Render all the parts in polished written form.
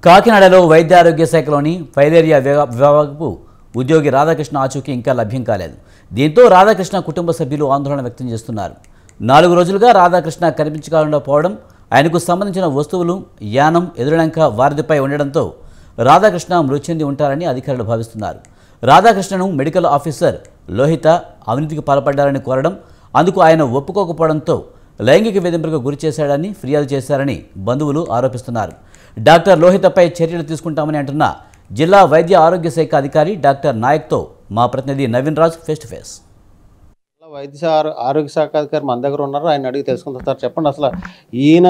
కాకినాడలో వైద్య ఆరోగ్య శాఖలోని ఫైలేరియా విభాగపు ఉద్యోగి రాధాకృష్ణ ఆచూకీ ఇంకా లభ్యం కాలేదు. దీంతో రాధాకృష్ణ కుటుంబ సభ్యులు ఆందోళన వ్యక్తం చేస్తున్నారు. 4 రోజులుగా రాధాకృష్ణ కనిపించకుండా పోవడం, ఆయనకు సంబంధించిన వస్తువులు యానం ఎదురులంక వారిదిపై ఉండడంతో రాధాకృష్ణ మృతి చెంది ఉంటారని అధికారులు భావిస్తున్నారు. రాధాకృష్ణను మెడికల్ ఆఫీసర్ లోహిత అవినీతికి పాల్పడ్డారని కోరడం, అందుకు ఆయన ఒప్పుకోకపోవడంతో లైంగిక వేధింపులకు గురి చేశాడని ఫిర్యాదు చేశారని బంధువులు ఆరోపిస్తున్నారు. డాక్టర్ లోహితపై చర్యలు తీసుకుంటామని అంటున్న జిల్లా వైద్య ఆరోగ్య శాఖ అధికారి డాక్టర్ నాయక్తో మా ప్రతినిధి Naveen Raj face to face. వైద్య ఆరోగ్య శాఖ అధికారి మన దగ్గర ఉన్నారు, ఆయన అడిగి తెలుసుకుంటారు. సార్ చెప్పండి, అసలు ఈయన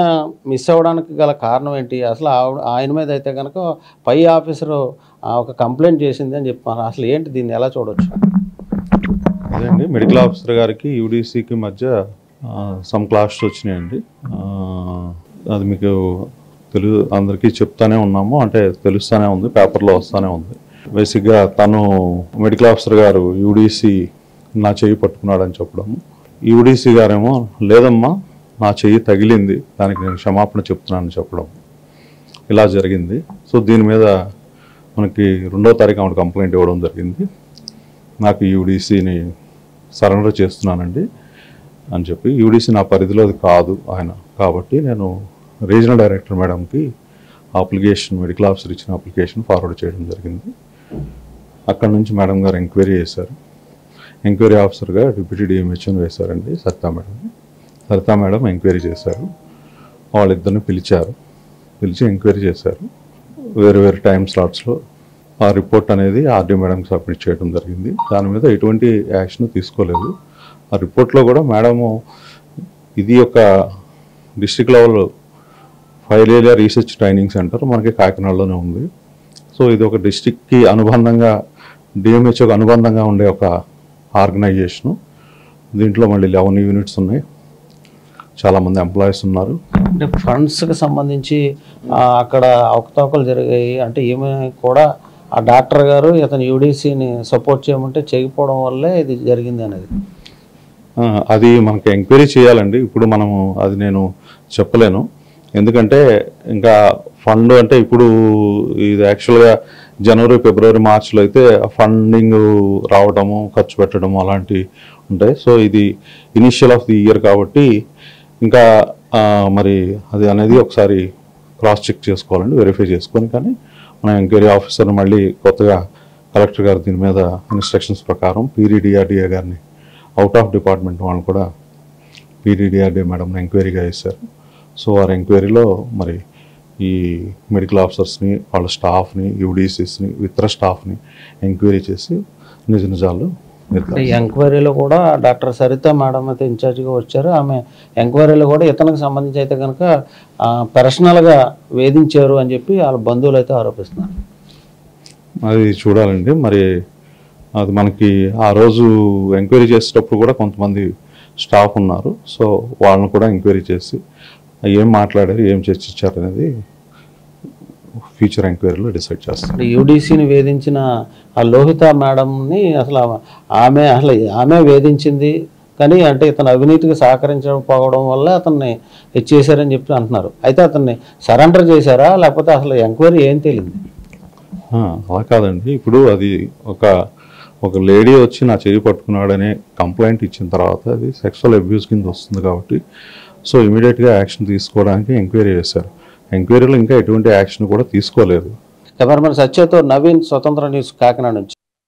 మిస్ అవ్వడానికి గల కారణం ఏంటి? అసలు ఆయన మీద అయితే కనుక పై ఆఫీసరు ఒక కంప్లైంట్ చేసింది అని చెప్పారు. అసలు ఏంటి, దీన్ని ఎలా చూడవచ్చు? అదేండి, మెడికల్ ఆఫీసర్ గారికి యూడీసీకి మధ్య సమ్ క్లాషెస్ వచ్చినాయండి. అది మీకు అందరికీ చెప్తానే ఉన్నాము, అంటే తెలుస్తూనే ఉంది, పేపర్లో వస్తూనే ఉంది. బేసిక్గా తను మెడికల్ ఆఫీసర్ గారు యూడీసీ నా చెయ్యి పట్టుకున్నాడని చెప్పడము, యూడీసీ గారేమో లేదమ్మా నా చెయ్యి తగిలింది, దానికి నేను క్షమాపణ చెప్తున్నానని చెప్పడం, ఇలా జరిగింది. సో దీని మీద మనకి 2వ తారీఖు ఆమె కంప్లైంట్ ఇవ్వడం జరిగింది. నాకు యూడీసీని సరెండర్ చేస్తున్నానండి అని చెప్పి, యూడీసీ నా పరిధిలో అది కాదు ఆయన, కాబట్టి నేను రీజనల్ డైరెక్టర్ మేడంకి అప్లికేషన్, మెడికల్ ఆఫీసర్ ఇచ్చిన అప్లికేషన్ ఫార్వర్డ్ చేయడం జరిగింది. అక్కడ నుంచి మేడం గారు ఎంక్వైరీ చేశారు. ఎంక్వైరీ ఆఫీసర్గా డిప్యూటీ డిఎంహెచ్ఓని వేశారండి Sarita madam. Sarita madam enquiry చేశారు. వాళ్ళిద్దరిని పిలిచి ఎంక్వైరీ చేశారు. వేరు వేరు టైం స్లాట్స్లో ఆ రిపోర్ట్ అనేది ఆర్డీ మేడంకి సబ్మిట్ చేయడం జరిగింది. దాని మీద ఎటువంటి యాక్షన్ తీసుకోలేదు. ఆ రిపోర్ట్లో కూడా మేడము ఇది ఒక district level filaria research training centre మనకి కాకినాడలోనే ఉంది. సో ఇది ఒక డిస్ట్రిక్ట్కి అనుబంధంగా, డిఎంహెచ్ఓకి అనుబంధంగా ఉండే ఒక ఆర్గనైజేషను. దీంట్లో మళ్ళీ 11 యూనిట్స్ ఉన్నాయి, చాలామంది ఎంప్లాయీస్ ఉన్నారు. అంటే ఫండ్స్కి సంబంధించి అక్కడ అవకతవకలు జరిగాయి అంటే ఏమి కూడా ఆ డాక్టర్ గారు ఇతను యూడీసీని సపోర్ట్ చేయమంటే చేయకపోవడం వల్లే ఇది జరిగింది అనేది అది మనకి ఎంక్వైరీ చేయాలండి. ఇప్పుడు మనము అది నేను చెప్పలేను, ఎందుకంటే ఇంకా ఫండ్ అంటే ఇప్పుడు ఇది యాక్చువల్గా జనవరి, ఫిబ్రవరి, మార్చిలో అయితే ఫండింగ్ రావడము, ఖర్చు పెట్టడము అలాంటివి ఉంటాయి. సో ఇది ఇనిషియల్ ఆఫ్ ది ఇయర్ కాబట్టి ఇంకా మరి అది అనేది ఒకసారి క్రాస్ చెక్ చేసుకోవాలండి, వెరిఫై చేసుకొని. కానీ మన ఎంక్వైరీ ఆఫీసర్ మళ్ళీ కొత్తగా కలెక్టర్ గారు దీని మీద ఇన్స్ట్రక్షన్స్ ప్రకారం పీడీడీఆర్డీఏ గారిని, అవుట్ ఆఫ్ డిపార్ట్మెంట్ వాళ్ళు కూడా పీడీడీఆర్డీఏ మేడంని ఎంక్వైరీగా వేశారు. సో వారి ఎంక్వైరీలో మరి ఈ మెడికల్ ఆఫీసర్స్ని, వాళ్ళ స్టాఫ్ని, యూడీసీస్ని, ఇతర స్టాఫ్ని ఎంక్వైరీ చేసి నిజాలు ఎంక్వైరీలో కూడా డాక్టర్ సరిత మేడం అయితే ఇన్ఛార్జ్గా వచ్చారు. ఆమె ఎంక్వైరీలో కూడా ఇతనికి సంబంధించి అయితే కనుక పర్సనల్గా వేధించారు అని చెప్పి వాళ్ళ బంధువులు అయితే ఆరోపిస్తున్నారు. అది చూడాలండి. మరి అది మనకి ఆ రోజు ఎంక్వైరీ చేసేటప్పుడు కూడా కొంతమంది స్టాఫ్ ఉన్నారు. సో వాళ్ళని కూడా ఎంక్వైరీ చేసి ఏం మాట్లాడారు, ఏం చర్చించారు అనేది ఫ్యూచర్ ఎంక్వైరీలో డిసైడ్ చేస్తారు. యూడీసీని వేధించిన ఆ లోహిత మేడంని అసలు ఆమె వేధించింది, కానీ అంటే ఇతను అవినీతికి సహకరించకపోవడం వల్ల అతన్ని చేశారని చెప్పి అంటున్నారు. అయితే అతన్ని సరెండర్ చేశారా, లేకపోతే అసలు ఎంక్వైరీ ఏం తెలియదు? అలా కాదండి. ఇప్పుడు అది ఒక లేడీ వచ్చి నా చెయ్యి పట్టుకున్నాడనే కంప్లైంట్ ఇచ్చిన తర్వాత అది సెక్సువల్ అబ్యూస్ కింద వస్తుంది కాబట్టి సో ఇమీడియట్గా యాక్షన్ తీసుకోవడానికి ఎంక్వైరీ చేశారు. ఎంక్వైరీలో ఇంకా ఎటువంటి యాక్షన్ కూడా తీసుకోలేదు. కెమెరామెన్ సత్యతో నవీన్, స్వతంత్ర న్యూస్, కాకినాడ నుంచి.